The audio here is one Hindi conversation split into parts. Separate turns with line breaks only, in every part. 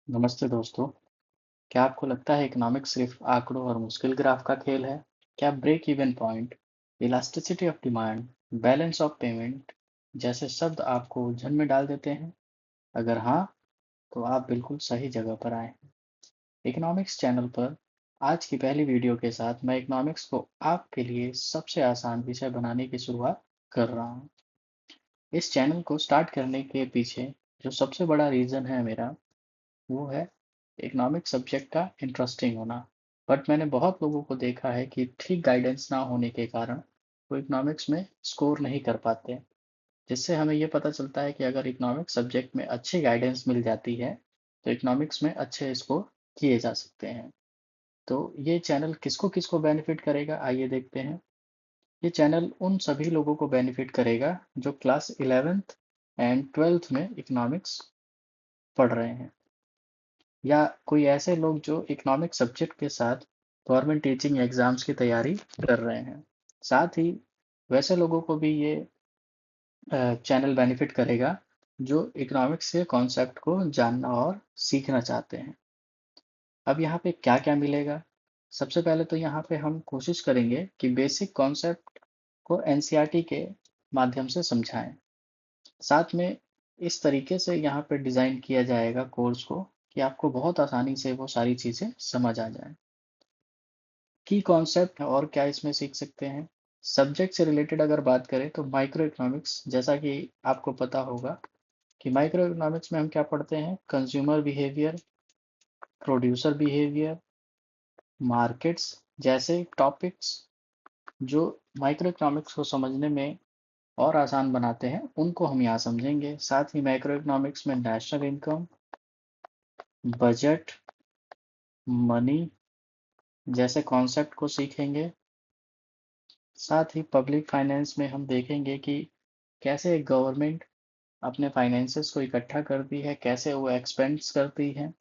नमस्ते दोस्तों। क्या आपको लगता है इकोनॉमिक्स सिर्फ आंकड़ों और मुश्किल ग्राफ का खेल है? क्या break even point, elasticity of demand, balance of payment जैसे शब्द आपको उलझन में डाल देते हैं? अगर हाँ, तो आप बिल्कुल सही जगह पर आए हैं। इकोनॉमिक्स चैनल पर आज की पहली वीडियो के साथ मैं इकोनॉमिक्स को आपके लिए सबसे आसान विषय बनाने की शुरुआत कर रहा हूँ। इस चैनल को स्टार्ट करने के पीछे जो सबसे बड़ा रीज़न है मेरा, वो है इकोनॉमिक सब्जेक्ट का इंटरेस्टिंग होना। बट मैंने बहुत लोगों को देखा है कि ठीक गाइडेंस ना होने के कारण वो इकोनॉमिक्स में स्कोर नहीं कर पाते, जिससे हमें ये पता चलता है कि अगर इकोनॉमिक्स सब्जेक्ट में अच्छी गाइडेंस मिल जाती है तो इकोनॉमिक्स में अच्छे स्कोर किए जा सकते हैं। तो ये चैनल किसको किसको बेनिफिट करेगा, आइए देखते हैं। ये चैनल उन सभी लोगों को बेनिफिट करेगा जो क्लास 11th एंड 12th में इकोनॉमिक्स पढ़ रहे हैं, या कोई ऐसे लोग जो इकोनॉमिक सब्जेक्ट के साथ गवर्नमेंट टीचिंग एग्जाम्स की तैयारी कर रहे हैं। साथ ही वैसे लोगों को भी ये चैनल बेनिफिट करेगा जो इकोनॉमिक्स के कॉन्सेप्ट को जानना और सीखना चाहते हैं। अब यहाँ पे क्या क्या मिलेगा? सबसे पहले तो यहाँ पे हम कोशिश करेंगे कि बेसिक कॉन्सेप्ट को एनसीईआरटी के माध्यम से समझाएं। साथ में इस तरीके से यहाँ पे डिज़ाइन किया जाएगा कोर्स को कि आपको बहुत आसानी से वो सारी चीज़ें समझ आ जाएं। की कॉन्सेप्ट और क्या इसमें सीख सकते हैं? सब्जेक्ट से रिलेटेड अगर बात करें तो माइक्रो इकोनॉमिक्स, जैसा कि आपको पता होगा कि माइक्रो इकोनॉमिक्स में हम क्या पढ़ते हैं, consumer behaviour, producer behaviour, markets जैसे टॉपिक्स जो माइक्रो इकोनॉमिक्स को समझने में और आसान बनाते हैं, उनको हम यहाँ समझेंगे। साथ ही माइक्रो इकोनॉमिक्स में नेशनल इनकम, बजट, मनी जैसे कॉन्सेप्ट को सीखेंगे। साथ ही पब्लिक फाइनेंस में हम देखेंगे कि कैसे एक गवर्नमेंट अपने फाइनेंसेस को इकट्ठा करती है, कैसे वो एक्सपेंड्स करती है,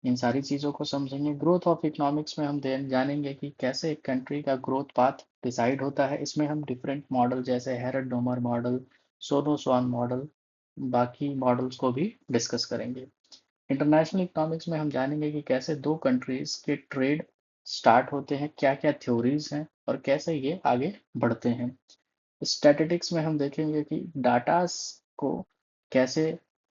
इन सारी चीज़ों को समझेंगे। ग्रोथ ऑफ इकोनॉमिक्स में हम जानेंगे कि कैसे एक कंट्री का ग्रोथ पाथ डिसाइड होता है। इसमें हम डिफरेंट मॉडल जैसे हेरड डोमर मॉडल, सोनो स्वान मॉडल, बाकी मॉडल्स को भी डिस्कस करेंगे। इंटरनेशनल इकोनॉमिक्स में हम जानेंगे कि कैसे दो कंट्रीज के ट्रेड स्टार्ट होते हैं, क्या क्या थ्योरीज हैं और कैसे ये आगे बढ़ते हैं। स्टैटिस्टिक्स में हम देखेंगे कि डाटास को कैसे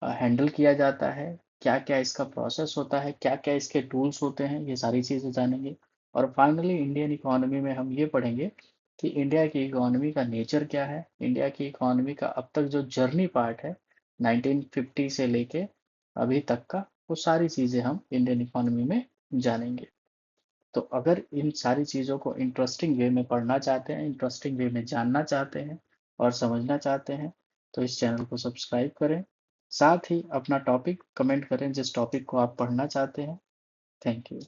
हैंडल किया जाता है, क्या क्या इसका प्रोसेस होता है, क्या क्या इसके टूल्स होते हैं, ये सारी चीज़ें जानेंगे। और फाइनली इंडियन इकोनॉमी में हम ये पढ़ेंगे कि इंडिया की इकोनॉमी का नेचर क्या है, इंडिया की इकोनॉमी का अब तक जो जर्नी पार्ट है 1950 से लेके अभी तक का, वो सारी चीज़ें हम इंडियन इकोनॉमी में जानेंगे। तो अगर इन सारी चीज़ों को इंटरेस्टिंग वे में पढ़ना चाहते हैं, इंटरेस्टिंग वे में जानना चाहते हैं और समझना चाहते हैं, तो इस चैनल को सब्सक्राइब करें। साथ ही अपना टॉपिक कमेंट करें जिस टॉपिक को आप पढ़ना चाहते हैं। Thank you.